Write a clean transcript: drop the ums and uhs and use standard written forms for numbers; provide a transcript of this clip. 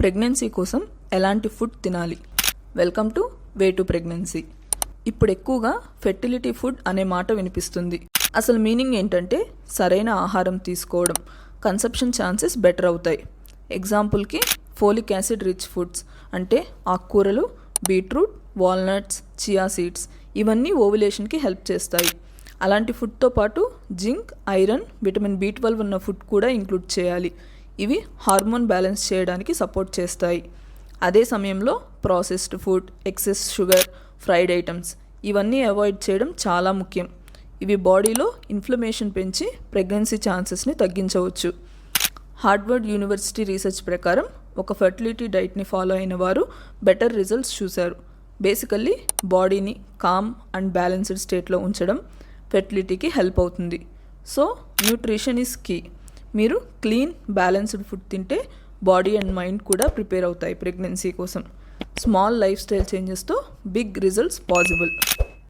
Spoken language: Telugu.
ప్రెగ్నెన్సీ కోసం ఎలాంటి ఫుడ్ తినాలి? Welcome to way to pregnancy. ఇప్పుడు ఎక్కువగా ఫెర్టిలిటీ ఫుడ్ అనే మాట వినిపిస్తుంది. అసలు మీనింగ్ ఏంటంటే సరైన ఆహారం తీసుకోవడం, కన్సెప్షన్ ఛాన్సెస్ బెటర్ అవుతాయి. ఎగ్జాంపుల్కి ఫోలిక్ యాసిడ్ రిచ్ ఫుడ్స్ అంటే ఆకుకూరలు, బీట్రూట్, వాల్నట్స్, చియా సీడ్స్ ఇవన్నీ ఓవులేషన్కి హెల్ప్ చేస్తాయి. అలాంటి ఫుడ్తో పాటు జింక్, ఐరన్, విటమిన్ B12 ఉన్న ఫుడ్ కూడా ఇంక్లూడ్ చేయాలి. ఇవి హార్మోన్ బ్యాలెన్స్ చేయడానికి సపోర్ట్ చేస్తాయి. అదే సమయంలో processed food, excess sugar, fried items ఇవన్నీ అవాయిడ్ చేయడం చాలా ముఖ్యం. ఇవి బాడీలో ఇన్ఫ్లమేషన్ పెంచి ప్రెగ్నెన్సీ ఛాన్సెస్ని తగ్గించవచ్చు. హార్వర్డ్ యూనివర్సిటీ రీసెర్చ్ ప్రకారం ఒక ఫెర్టిలిటీ డైట్ని ఫాలో అయిన వారు బెటర్ రిజల్ట్స్ చూశారు. బేసికల్లీ బాడీని కామ్ అండ్ బ్యాలెన్స్డ్ స్టేట్లో ఉంచడం ఫెర్టిలిటీకి హెల్ప్ అవుతుంది. So nutrition is key. మీరు క్లీన్, బ్యాలెన్స్డ్ ఫుడ్ తింటే బాడీ అండ్ మైండ్ కూడా ప్రిపేర్ అవుతాయి ప్రెగ్నెన్సీ కోసం. స్మాల్ లైఫ్ స్టైల్ చేంజెస్తో బిగ్ రిజల్ట్స్ పాసిబుల్.